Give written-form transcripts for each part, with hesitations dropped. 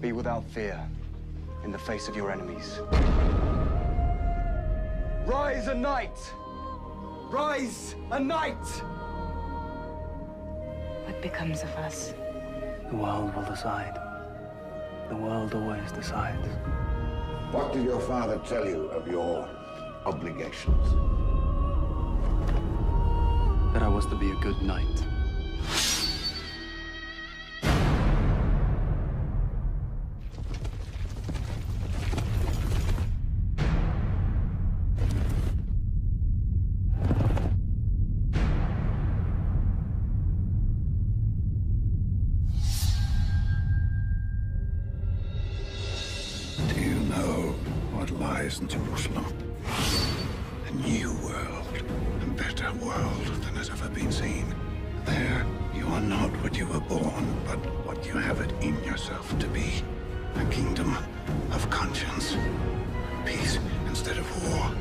Be without fear in the face of your enemies. Rise a knight! Rise a knight! What becomes of us? The world will decide. The world always decides. What did your father tell you of your obligations? That I was to be a good knight. Do you know what lies in Jerusalem? A new world, a better world than has ever been seen. There, you are not what you were born, but what you have it in yourself to be. A kingdom of conscience. Peace instead of war.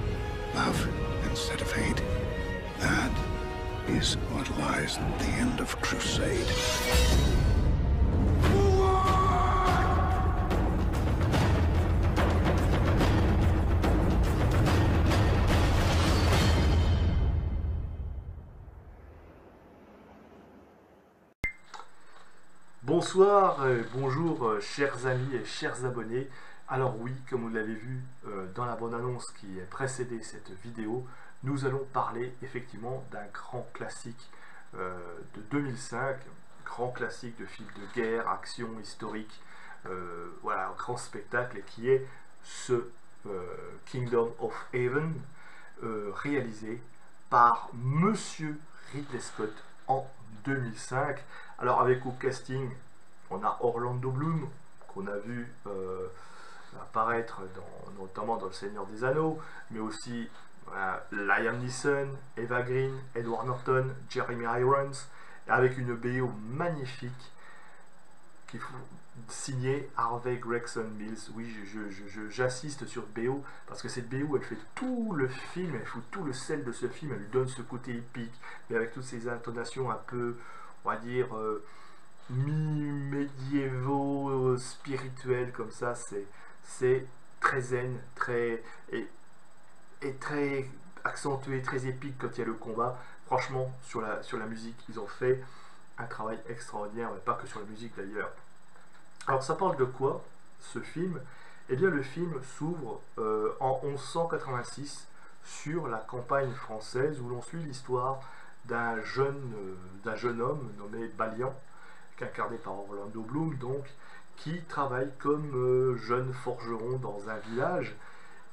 Love instead of hate. That is what lies at the end of Crusade. Bonsoir, bonjour chers amis et chers abonnés. Alors oui, comme vous l'avez vu dans la bande-annonce qui a précédé cette vidéo, nous allons parler effectivement d'un grand classique de 2005, grand classique de film de guerre, action, historique, voilà, un grand spectacle, et qui est ce Kingdom of Heaven, réalisé par Monsieur Ridley Scott en 2005. Alors avec au casting, on a Orlando Bloom, qu'on a vu apparaître notamment dans Le Seigneur des Anneaux, mais aussi Liam Neeson, Eva Green, Edward Norton, Jeremy Irons, avec une BO magnifique qu'il faut signer Harvey Gregson Mills. Oui, j'insiste sur BO parce que cette BO, elle fait tout le film, elle fout tout le sel de ce film, elle lui donne ce côté épique, mais avec toutes ces intonations un peu, on va dire, mi-médiévaux, spirituels, comme ça. C'est très zen, très et très accentué, très épique quand il y a le combat. Franchement, sur la musique, ils ont fait un travail extraordinaire, mais pas que sur la musique d'ailleurs. Alors ça parle de quoi ce film? Eh bien le film s'ouvre en 1186 sur la campagne française, où l'on suit l'histoire d'un jeune homme nommé Balian, incarné par Orlando Bloom, donc, qui travaille comme jeune forgeron dans un village,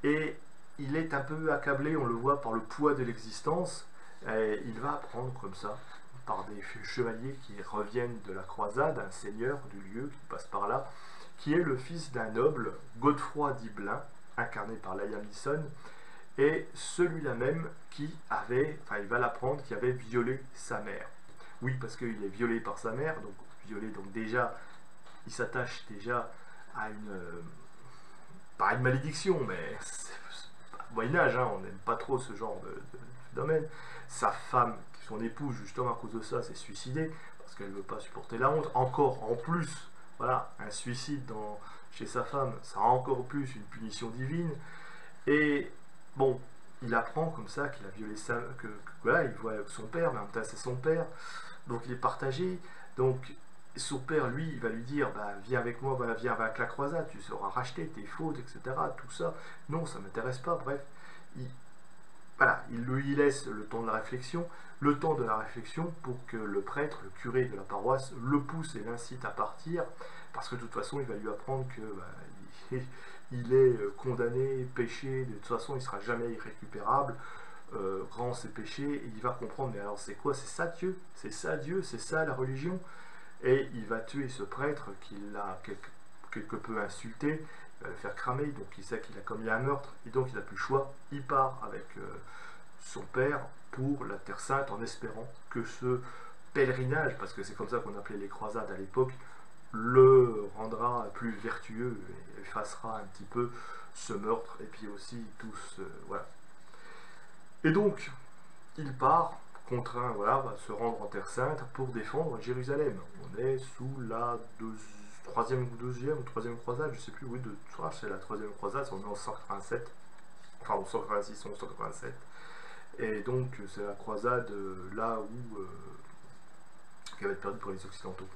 et il est un peu accablé, on le voit, par le poids de l'existence, et il va apprendre comme ça, par des chevaliers qui reviennent de la croisade, un seigneur du lieu qui passe par là, qui est le fils d'un noble, Godefroy d'Ibelin, incarné par Liam Neeson, et celui-là même qui avait, enfin il va l'apprendre, qui avait violé sa mère. Oui, parce qu'il est violé par sa mère, donc violé, donc déjà, il s'attache déjà à pas à une malédiction, mais Moyen-Âge, hein, on n'aime pas trop ce genre de domaine. Sa femme, son épouse, justement à cause de ça, s'est suicidée, parce qu'elle ne veut pas supporter la honte. Encore, en plus, voilà, un suicide chez sa femme, ça a encore plus une punition divine. Et bon, il apprend comme ça qu'il a violé voilà, il voit son père, mais en même temps c'est son père, donc il est partagé. Donc son père, lui, il va lui dire, bah, viens avec moi, bah, viens avec la croisade, tu sauras racheter tes fautes, etc. Tout ça, non, ça m'intéresse pas. Bref, voilà, il lui laisse le temps de la réflexion, pour que le prêtre, le curé de la paroisse, le pousse et l'incite à partir, parce que de toute façon, il va lui apprendre que bah, il est condamné, péché, de toute façon, il ne sera jamais irrécupérable, grand ses péchés, et il va comprendre, mais alors c'est quoi? C'est ça Dieu? C'est ça Dieu? C'est ça la religion? Et il va tuer ce prêtre qu'il a quelque peu insulté, il va le faire cramer, donc il sait qu'il a commis un meurtre, et donc il n'a plus le choix, il part avec son père pour la Terre Sainte, en espérant que ce pèlerinage, parce que c'est comme ça qu'on appelait les croisades à l'époque, le rendra plus vertueux et effacera un petit peu ce meurtre, et puis aussi tout ce... voilà. Et donc, il part, contraint, voilà, va se rendre en Terre Sainte pour défendre Jérusalem. On est sous la troisième ou deuxième ou troisième croisade, je sais plus, oui, c'est la troisième croisade, on est en 187, enfin en 186 ou en 187, et donc c'est la croisade là où qui va être perdue pour les Occidentaux.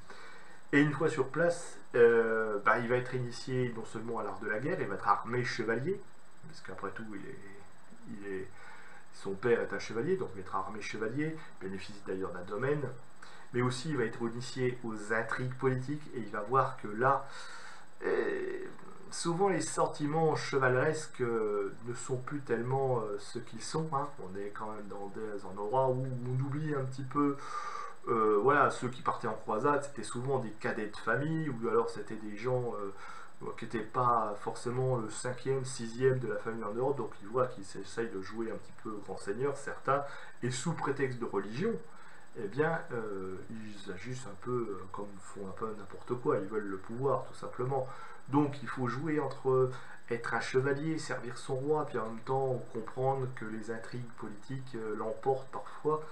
Et une fois sur place, il va être initié non seulement à l'art de la guerre, il va être armé chevalier, parce qu'après tout, son père est un chevalier, donc il va être armé chevalier, il bénéficie d'ailleurs d'un domaine, mais aussi il va être initié aux intrigues politiques, et il va voir que là, souvent les sentiments chevaleresques ne sont plus tellement ce qu'ils sont, hein. On est quand même dans un endroit où on oublie un petit peu, voilà, ceux qui partaient en croisade, c'était souvent des cadets de famille, ou alors c'était des gens qui n'étaient pas forcément le 5e, 6e de la famille en Europe, donc ils voient qu'ils essayent de jouer un petit peu grand seigneur, certains, et sous prétexte de religion, eh bien, ils agissent un peu comme font un peu n'importe quoi, ils veulent le pouvoir, tout simplement. Donc il faut jouer entre être un chevalier, servir son roi, puis en même temps comprendre que les intrigues politiques l'emportent parfois.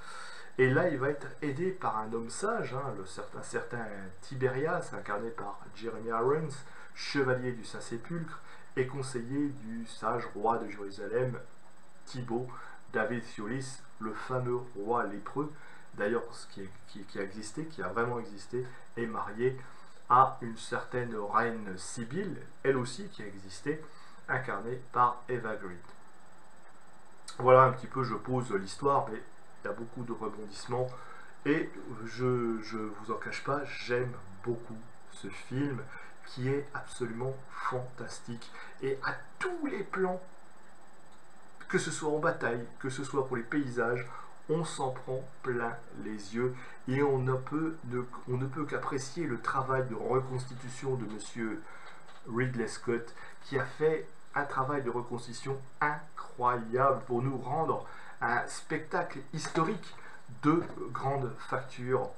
Et là, il va être aidé par un homme sage, hein, un certain Tiberias, incarné par Jeremy Irons, chevalier du Saint-Sépulcre, et conseiller du sage roi de Jérusalem, Thibaut, David Siolis, le fameux roi lépreux, d'ailleurs qui a existé, qui a vraiment existé, est marié à une certaine reine Sibylle, elle aussi qui a existé, incarnée par Eva Green. Voilà un petit peu, je pose l'histoire, mais il y a beaucoup de rebondissements, et je vous en cache pas, j'aime beaucoup ce film, qui est absolument fantastique, et à tous les plans, que ce soit en bataille, que ce soit pour les paysages, on s'en prend plein les yeux, et on ne peut qu'apprécier le travail de reconstitution de monsieur Ridley Scott, qui a fait un travail de reconstitution incroyable pour nous rendre un spectacle historique de grande facture,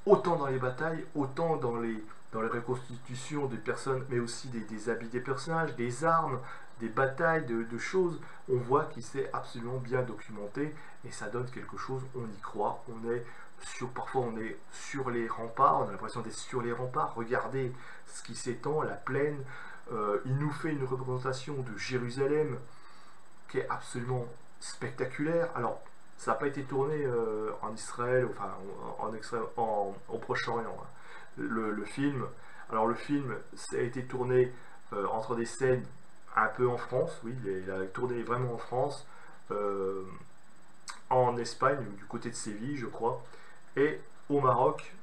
autant dans les batailles, autant dans les reconstitutions des personnes, mais aussi des habits des personnages, des armes, des batailles, de choses. On voit qu'il s'est absolument bien documenté, et ça donne quelque chose, on y croit, parfois on est sur les remparts, on a l'impression d'être sur les remparts, regardez ce qui s'étend, la plaine, il nous fait une représentation de Jérusalem qui est absolument spectaculaire. Alors, ça n'a pas été tourné en Israël, enfin au Proche-Orient, hein. Le film, alors le film, ça a été tourné entre des scènes un peu en France, oui, il a tourné vraiment en France, en Espagne, du côté de Séville, je crois, et au Maroc,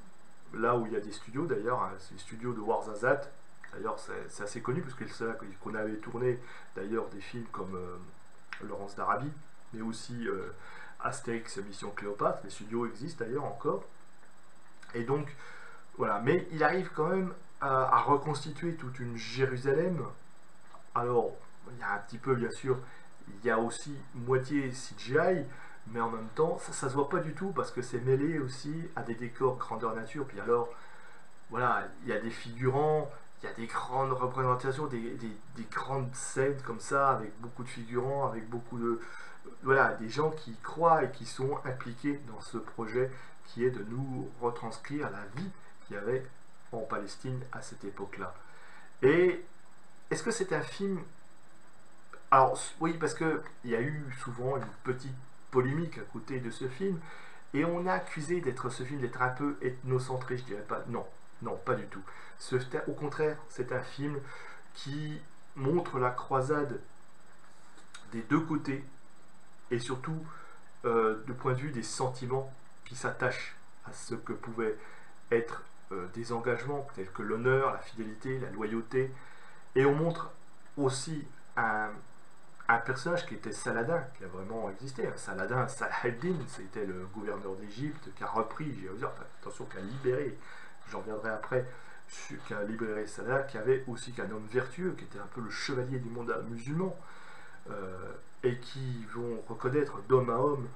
là où il y a des studios d'ailleurs, hein, c'est les studios de Ouarzazate. D'ailleurs, c'est assez connu parce que c'est là qu'on avait tourné d'ailleurs des films comme Laurence d'Arabie, mais aussi Astérix Mission Cléopâtre. Les studios existent d'ailleurs encore. Et donc, voilà. Mais il arrive quand même à reconstituer toute une Jérusalem. Alors, il y a un petit peu, bien sûr, il y a aussi moitié CGI, mais en même temps, ça se voit pas du tout parce que c'est mêlé aussi à des décors grandeur nature. Puis alors, voilà, il y a des figurants. Il y a des grandes représentations, des grandes scènes comme ça, avec beaucoup de figurants, avec beaucoup de... Voilà, des gens qui croient et qui sont impliqués dans ce projet qui est de nous retranscrire la vie qu'il y avait en Palestine à cette époque-là. Et est-ce que c'est un film... Alors, oui, parce qu'il y a eu souvent une petite polémique à côté de ce film, et on a accusé ce film d'être un peu ethnocentré, je dirais pas... Non. Non, pas du tout. Au contraire, c'est un film qui montre la croisade des deux côtés, et surtout du point de vue des sentiments qui s'attachent à ce que pouvaient être des engagements tels que l'honneur, la fidélité, la loyauté. Et on montre aussi un personnage qui était Saladin, qui a vraiment existé. Saladin, Salah ad-Din, c'était le gouverneur d'Égypte qui a repris, attention, qui a libéré. J'en reviendrai après, qui a libéré Salah, qui avait aussi qu'un homme vertueux, qui était un peu le chevalier du monde musulman, et qui vont reconnaître d'homme à homme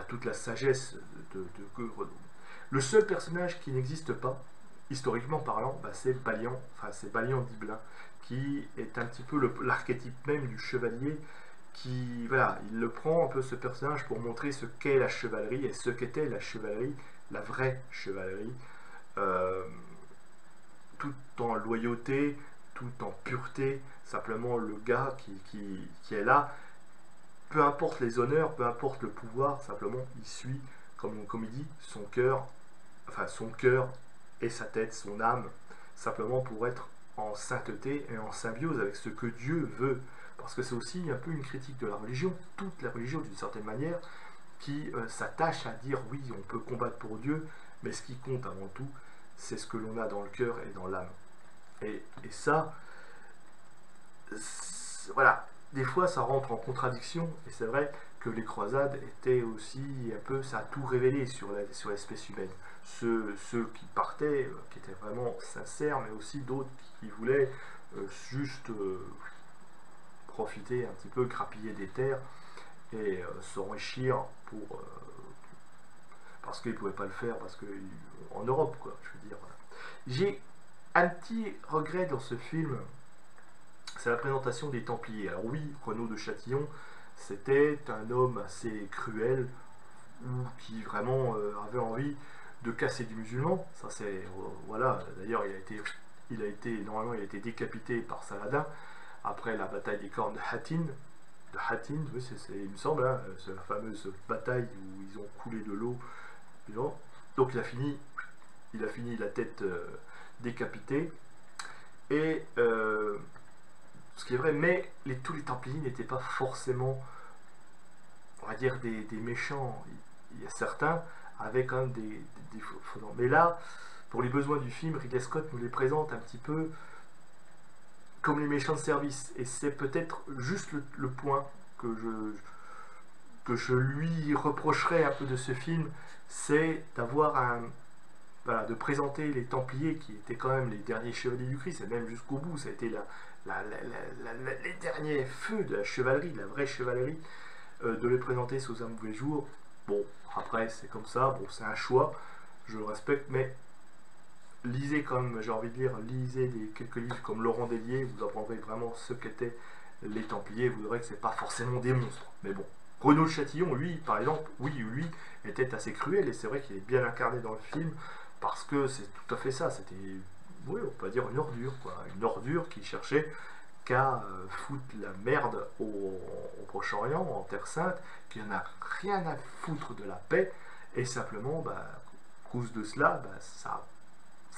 toute la sagesse de Le seul personnage qui n'existe pas, historiquement parlant, c'est Balian, c'est Balian d'Ibelin, qui est un petit peu l'archétype même du chevalier, qui, voilà, il le prend un peu ce personnage pour montrer ce qu'est la chevalerie, et ce qu'était la chevalerie, la vraie chevalerie, en loyauté, tout en pureté. Simplement le gars qui est là, peu importe les honneurs, peu importe le pouvoir, simplement il suit, comme il dit, son cœur et sa tête, son âme, simplement pour être en sainteté et en symbiose avec ce que Dieu veut. Parce que c'est aussi un peu une critique de la religion, toute la religion d'une certaine manière, qui s'attache à dire oui, on peut combattre pour Dieu, mais ce qui compte avant tout, c'est ce que l'on a dans le cœur et dans l'âme. Et ça, voilà, des fois ça rentre en contradiction, et c'est vrai que les croisades étaient aussi un peu, ça a tout révélé sur l'espèce humaine. Ceux qui partaient, qui étaient vraiment sincères, mais aussi d'autres qui voulaient juste profiter un petit peu, grappiller des terres et s'enrichir parce qu'ils ne pouvaient pas le faire, parce que en Europe, quoi, je veux dire. Voilà. J'ai un petit regret dans ce film, c'est la présentation des Templiers. Alors oui, Renaud de Châtillon, c'était un homme assez cruel, qui vraiment avait envie de casser du musulman. Ça c'est, voilà, d'ailleurs normalement il a été décapité par Saladin, après la bataille des cornes de Hattin, oui, il me semble, hein, c'est la fameuse bataille où ils ont coulé de l'eau. Donc il a fini la tête décapitée. Et ce qui est vrai, mais tous les Templiers n'étaient pas forcément, on va dire, des méchants. Il y a certains avec quand même des faux noms. Mais là, pour les besoins du film, Ridley Scott nous les présente un petit peu comme les méchants de service, et c'est peut-être juste le point que je lui reprocherais un peu de ce film, c'est d'avoir de présenter les Templiers qui étaient quand même les derniers chevaliers du Christ, et même jusqu'au bout, ça a été les derniers feux de la chevalerie, de la vraie chevalerie, de les présenter sous un mauvais jour. Bon, après c'est comme ça, bon, c'est un choix, je le respecte, mais lisez quand même, j'ai envie de dire, lisez quelques livres comme Laurent Délier, vous apprendrez vraiment ce qu'étaient les Templiers, vous verrez que c'est pas forcément des monstres. Mais bon, Renaud de Châtillon, lui, par exemple, lui, était assez cruel, et c'est vrai qu'il est bien incarné dans le film, parce que c'est tout à fait ça, c'était, oui, on peut dire une ordure, quoi, une ordure qui cherchait qu'à foutre la merde au Proche-Orient, en Terre Sainte, qui n'en a rien à foutre de la paix, et simplement, à cause de cela, ça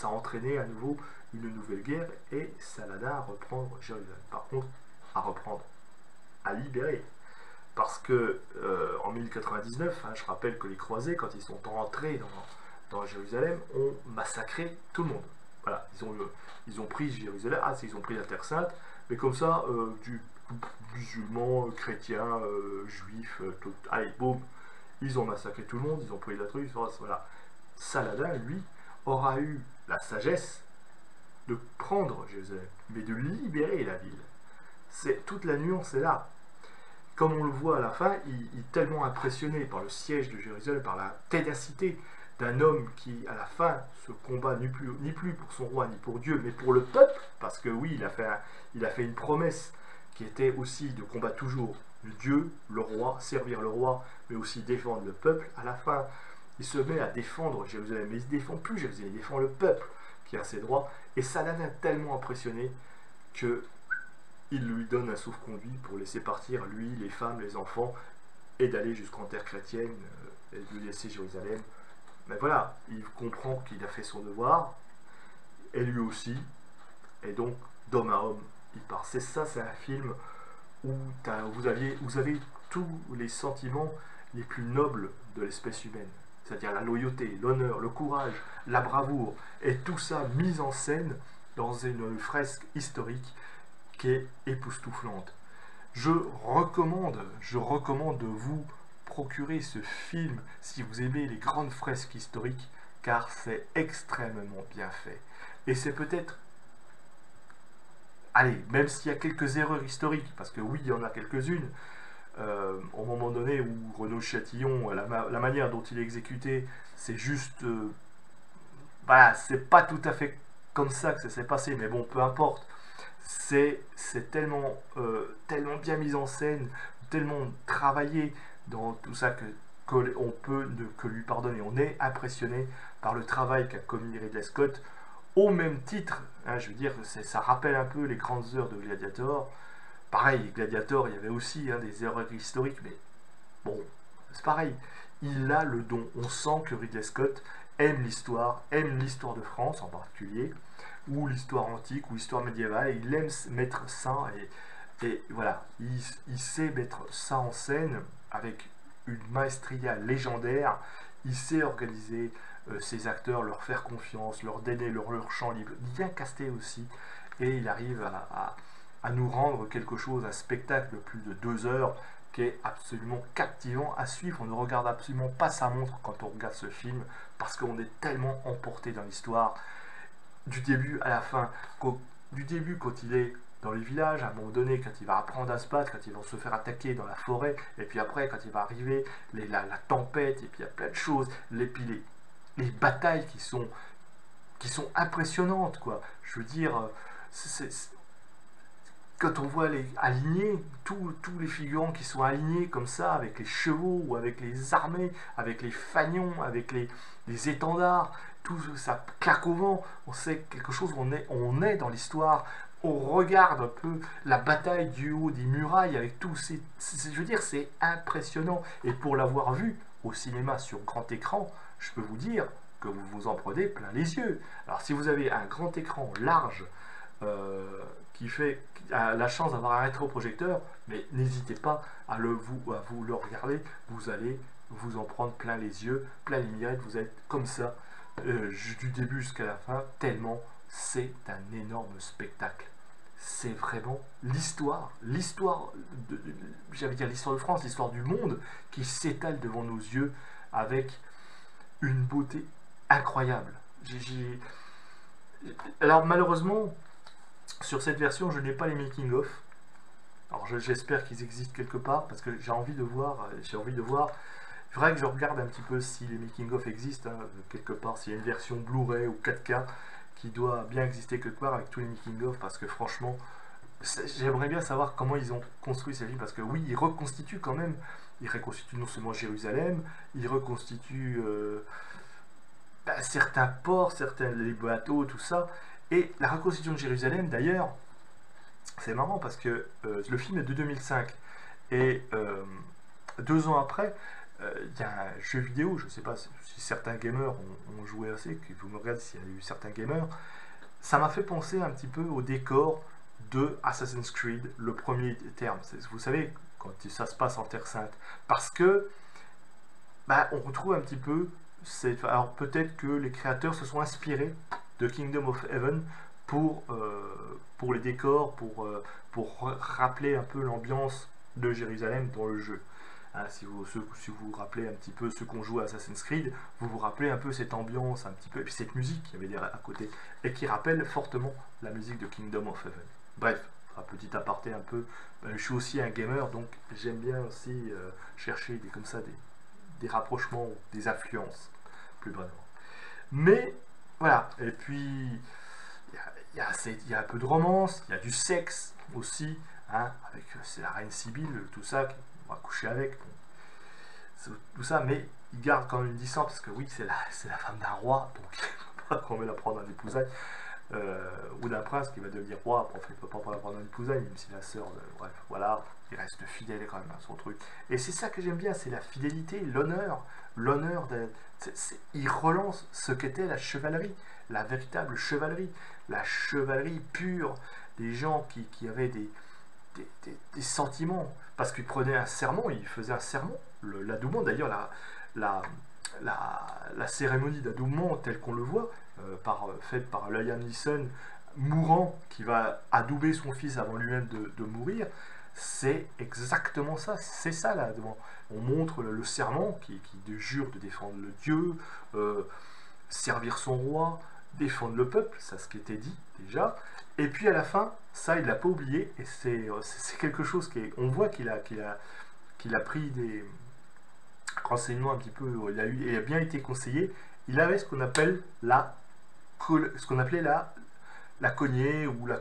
a entraîné à nouveau une nouvelle guerre, et Saladin à reprendre Jérusalem. Par contre, à libérer. Parce que en 1099, je rappelle que les croisés, quand ils sont entrés dans Jérusalem, ont massacré tout le monde. Voilà, ils ont pris Jérusalem, ils ont pris la Terre Sainte, mais comme ça, du musulman, chrétien, juif, tout, allez, boum, ils ont massacré tout le monde, ils ont pris la truc, voilà. Saladin, lui, aura eu la sagesse de prendre Jérusalem, mais de libérer la ville. Toute la nuance est là. Comme on le voit à la fin, il est tellement impressionné par le siège de Jérusalem, par la ténacité d'un homme qui, à la fin, se combat ni plus pour son roi, ni pour Dieu, mais pour le peuple, parce que oui, il a fait une promesse qui était aussi de combattre toujours Dieu, le roi, servir le roi, mais aussi défendre le peuple. À la fin, il se met à défendre Jérusalem, mais il ne défend plus Jérusalem, il défend le peuple qui a ses droits, et Saladin est tellement impressionné que il lui donne un sauf-conduit pour laisser partir lui, les femmes, les enfants, et d'aller jusqu'en terre chrétienne, et de lui laisser Jérusalem. Mais voilà, il comprend qu'il a fait son devoir, et lui aussi, et donc d'homme à homme, il part. C'est ça, c'est un film où vous avez tous les sentiments les plus nobles de l'espèce humaine, c'est-à-dire la loyauté, l'honneur, le courage, la bravoure, et tout ça mis en scène dans une fresque historique qui est époustouflante. Je recommande de vous procurer ce film si vous aimez les grandes fresques historiques, car c'est extrêmement bien fait. Et c'est peut-être, allez, même s'il y a quelques erreurs historiques, parce que oui, il y en a quelques-unes, au moment donné où Renaud Châtillon, la manière dont il est exécuté, c'est juste, voilà, c'est pas tout à fait comme ça que ça s'est passé, mais bon, peu importe. C'est tellement bien mis en scène, tellement travaillé dans tout ça qu'on peut que lui pardonner. On est impressionné par le travail qu'a commis Ridley Scott, au même titre Hein, je veux dire, ça rappelle un peu les grandes heures de Gladiator. Pareil, Gladiator, il y avait aussi hein, des erreurs historiques, mais bon, c'est pareil. Il a le don. On sent que Ridley Scott aime l'histoire de France en particulier, ou l'histoire antique, ou l'histoire médiévale, et il aime mettre ça, et voilà, il sait mettre ça en scène avec une maestria légendaire. Il sait organiser ses acteurs, leur faire confiance, leur donner leur champ libre, bien casté aussi, et il arrive à nous rendre quelque chose, un spectacle de plus de 2 heures qui est absolument captivant à suivre. On ne regarde absolument pas sa montre quand on regarde ce film, parce qu'on est tellement emporté dans l'histoire, du début à la fin. Du début, quand il est dans les villages, à un moment donné, quand il va apprendre à se battre, quand ils vont se faire attaquer dans la forêt, et puis après, quand il va arriver, la tempête, et puis il y a plein de choses, puis les batailles qui sont impressionnantes, quoi. Je veux dire, quand on voit alignés, tous les figurants qui sont alignés comme ça, avec les chevaux, ou avec les armées, avec les fanions, avec les étendards, tout ça claque au vent, on sait quelque chose, on est dans l'histoire, on regarde un peu la bataille du haut des murailles, avec tous je veux dire, c'est impressionnant, et pour l'avoir vu au cinéma sur grand écran, je peux vous dire que vous vous en prenez plein les yeux. Alors si vous avez un grand écran large, qui a la chance d'avoir un rétroprojecteur, mais n'hésitez pas à vous le regarder, vous allez vous en prendre plein les yeux, plein les mirettes, vous êtes comme ça, du début jusqu'à la fin, tellement c'est un énorme spectacle. C'est vraiment l'histoire, j'allais dire l'histoire de France, l'histoire du monde, qui s'étale devant nos yeux avec une beauté incroyable. Alors malheureusement, sur cette version, je n'ai pas les making-of. Alors j'espère qu'ils existent quelque part, parce que j'ai envie de voir. Il faudrait que je regarde un petit peu si les making-of existent, hein, quelque part, s'il y a une version Blu-ray ou 4K qui doit bien exister quelque part avec tous les making-of, parce que franchement, j'aimerais bien savoir comment ils ont construit ces films, parce que oui, ils reconstituent quand même, ils reconstituent non seulement Jérusalem, ils reconstituent certains ports, les bateaux, tout ça. Et la reconstitution de Jérusalem, d'ailleurs, c'est marrant parce que le film est de 2005, et 2 ans après, il y a un jeu vidéo, je ne sais pas si certains gamers ont joué assez, que vous me regardez s'il y a eu certains gamers, ça m'a fait penser un petit peu au décor de Assassin's Creed, le premier terme. Vous savez, quand ça se passe en Terre Sainte, parce que on retrouve un petit peu, alors peut-être que les créateurs se sont inspirés de Kingdom of Heaven pour les décors, pour rappeler un peu l'ambiance de Jérusalem dans le jeu. Hein, si vous vous rappelez un petit peu ceux qu'on joue à Assassin's Creed, vous vous rappelez un peu cette ambiance, un petit peu, et puis cette musique qu'il y avait à côté, et qui rappelle fortement la musique de Kingdom of Heaven. Bref, un petit aparté un peu, je suis aussi un gamer, donc j'aime bien aussi chercher comme ça des rapprochements, des influences, plus vraiment. Mais voilà, et puis il y a un peu de romance, il y a du sexe aussi, hein, avec c'est la reine Sibylle, tout ça, on va coucher avec, tout ça, mais il garde quand même une distance, parce que oui, c'est la femme d'un roi, donc il ne faut pas qu'on va la prendre en épousaille, ou d'un prince qui va devenir roi, il ne peut pas la prendre en épousaille, même si la sœur, bref, voilà, il reste fidèle quand même à son truc. Et c'est ça que j'aime bien, c'est la fidélité, l'honneur, il relance ce qu'était la chevalerie, la véritable chevalerie, la chevalerie pure, des gens qui avaient des sentiments, parce qu'ils prenaient un serment, ils faisaient un serment, l'adouement, d'ailleurs la cérémonie d'adouement telle qu'on le voit, faite par Liam Neeson, mourant, qui va adouber son fils avant lui-même de mourir, c'est exactement ça, c'est ça là devant. On montre le serment qui jure de défendre le Dieu, servir son roi, défendre le peuple, ça ce qui était dit déjà, et puis à la fin, ça il l'a pas oublié, et c'est quelque chose on voit qu'il a pris des renseignements un petit peu, il a bien été conseillé, il avait ce qu'on appelle la cognée ou la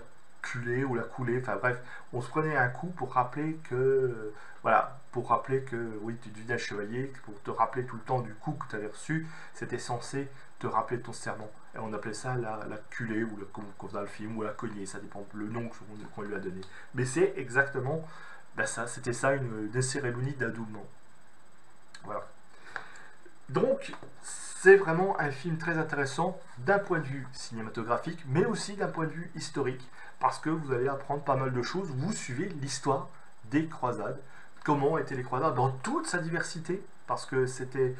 culé ou la coulée, enfin bref, on se prenait un coup pour rappeler que, voilà, pour rappeler que, oui, tu devenais chevalier, pour te rappeler tout le temps du coup que tu avais reçu, c'était censé te rappeler ton serment. Et on appelait ça la culée, ou comme dans le film, ou la cognée, ça dépend le nom qu'on lui a donné. Mais c'est exactement, ben ça, c'était ça, une cérémonie d'adoubement. Voilà. Donc, c'est vraiment un film très intéressant d'un point de vue cinématographique, mais aussi d'un point de vue historique, parce que vous allez apprendre pas mal de choses. Vous suivez l'histoire des croisades, comment étaient les croisades dans toute sa diversité, parce que c'était,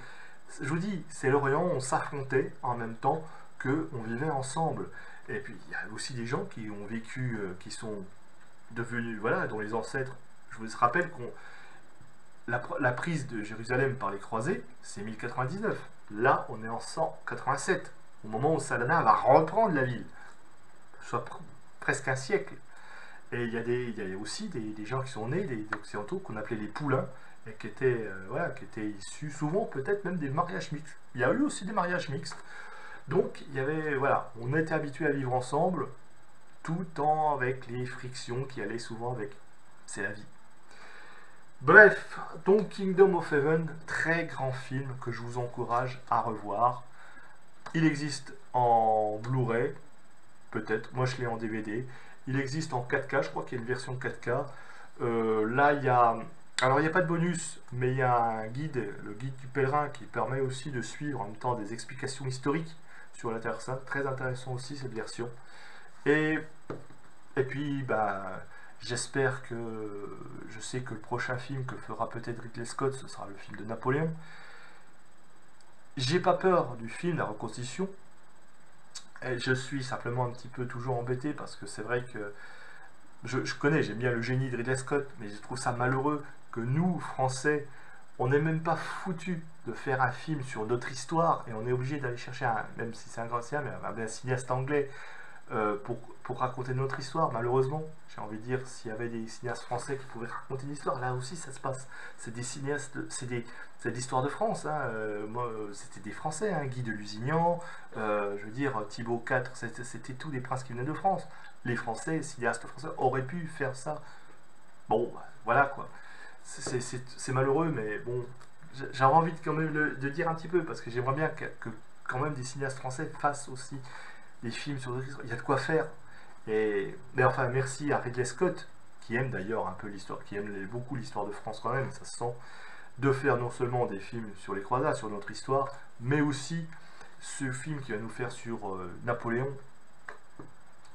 je vous dis, c'est l'Orient, on s'affrontait en même temps qu'on vivait ensemble. Et puis, il y a aussi des gens qui ont vécu, qui sont devenus, voilà, dont les ancêtres, je vous rappelle qu'on la prise de Jérusalem par les croisés, c'est 1099. Là, on est en 187, au moment où Saladin va reprendre la ville, soit presque un siècle. Et il y a aussi des gens qui sont nés, des occidentaux, qu'on appelait les poulains, et qui étaient, voilà, qui étaient issus souvent peut-être même des mariages mixtes. Il y a eu aussi des mariages mixtes. Donc, il y avait, voilà, on était habitués à vivre ensemble, tout en avec les frictions qui allaient souvent avec. C'est la vie. Bref, donc Kingdom of Heaven, très grand film que je vous encourage à revoir. Il existe en Blu-ray, peut-être, moi je l'ai en DVD. Il existe en 4K, je crois qu'il y a une version 4K. Là, il y a... Alors, il n'y a pas de bonus, mais il y a un guide, le guide du pèlerin, qui permet aussi de suivre en même temps des explications historiques sur la Terre Sainte. Très intéressant aussi, cette version. Et puis, bah... j'espère que, je sais que le prochain film que fera peut-être Ridley Scott, ce sera le film de Napoléon. J'ai pas peur du film, la reconstitution. Et je suis simplement un petit peu toujours embêté parce que c'est vrai que je connais, j'aime bien le génie de Ridley Scott, mais je trouve ça malheureux que nous, Français, on n'est même pas foutu de faire un film sur notre histoire et on est obligé d'aller chercher, même si c'est un grand cinéaste, mais un cinéaste anglais pour raconter notre histoire. Malheureusement, j'ai envie de dire, s'il y avait des cinéastes français qui pouvaient raconter une histoire, là aussi ça se passe. C'est des cinéastes, c'est l'histoire de France. Hein. Moi, c'était des Français, hein. Guy de Lusignan, je veux dire, Thibaut IV, c'était tous des princes qui venaient de France. Les Français, les cinéastes français auraient pu faire ça. Bon, voilà quoi. C'est malheureux, mais bon, j'avais envie de, quand même de dire un petit peu, parce que j'aimerais bien que quand même des cinéastes français fassent aussi des films sur d'autres histoires. Il y a de quoi faire. Mais enfin, merci à Ridley Scott, qui aime d'ailleurs un peu l'histoire, qui aime beaucoup l'histoire de France quand même, ça se sent, de faire non seulement des films sur les croisades, sur notre histoire, mais aussi ce film qui va nous faire sur Napoléon.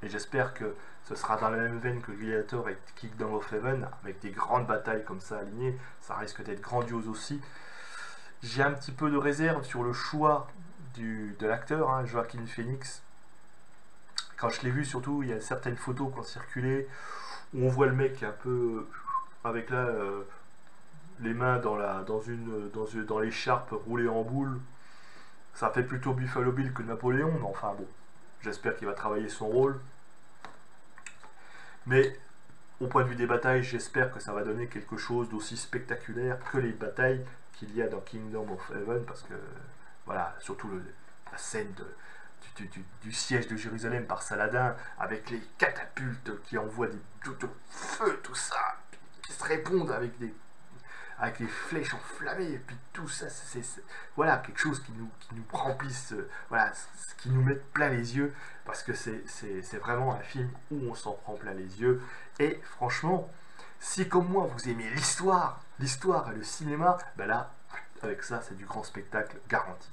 Et j'espère que ce sera dans la même veine que Gladiator et Kingdom of Heaven, avec des grandes batailles comme ça alignées. Ça risque d'être grandiose aussi. J'ai un petit peu de réserve sur le choix de l'acteur, hein, Joaquin Phoenix. Quand je l'ai vu, surtout, il y a certaines photos qui ont circulé où on voit le mec un peu avec là les mains dans l'écharpe roulée en boule. Ça fait plutôt Buffalo Bill que Napoléon, mais enfin bon, j'espère qu'il va travailler son rôle. Mais au point de vue des batailles, j'espère que ça va donner quelque chose d'aussi spectaculaire que les batailles qu'il y a dans Kingdom of Heaven, parce que voilà, surtout la scène du siège de Jérusalem par Saladin, avec les catapultes qui envoient des feux, tout ça, qui se répondent avec les flèches enflammées, et puis tout ça, c'est voilà, quelque chose qui nous remplisse, voilà, qui nous met plein les yeux, parce que c'est vraiment un film où on s'en prend plein les yeux. Et franchement, si comme moi vous aimez l'histoire et le cinéma, ben là, avec ça, c'est du grand spectacle garanti.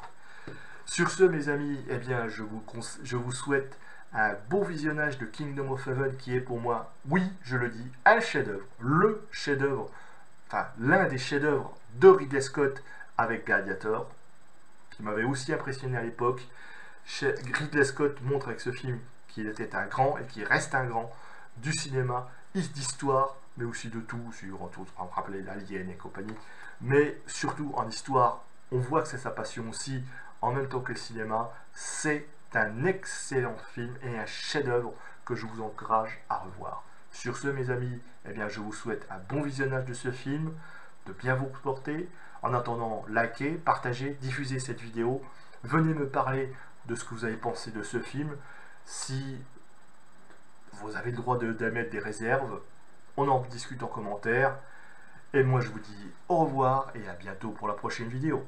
Sur ce, mes amis, eh bien, je vous souhaite un beau visionnage de Kingdom of Heaven, qui est pour moi, oui, je le dis, un chef-d'œuvre, le chef-d'œuvre, enfin, l'un des chefs-d'œuvre de Ridley Scott avec Gladiator, qui m'avait aussi impressionné à l'époque. Ridley Scott montre avec ce film qu'il était un grand, et qu'il reste un grand, du cinéma, d'histoire, mais aussi de tout, on va rappeler l'Alien et compagnie, mais surtout en histoire, on voit que c'est sa passion aussi, en même temps que le cinéma. C'est un excellent film et un chef-d'œuvre que je vous encourage à revoir. Sur ce, mes amis, eh bien, je vous souhaite un bon visionnage de ce film, de bien vous comporter. En attendant, likez, partagez, diffusez cette vidéo. Venez me parler de ce que vous avez pensé de ce film. Si vous avez le droit d'émettre des réserves. On en discute en commentaire. Et moi je vous dis au revoir et à bientôt pour la prochaine vidéo.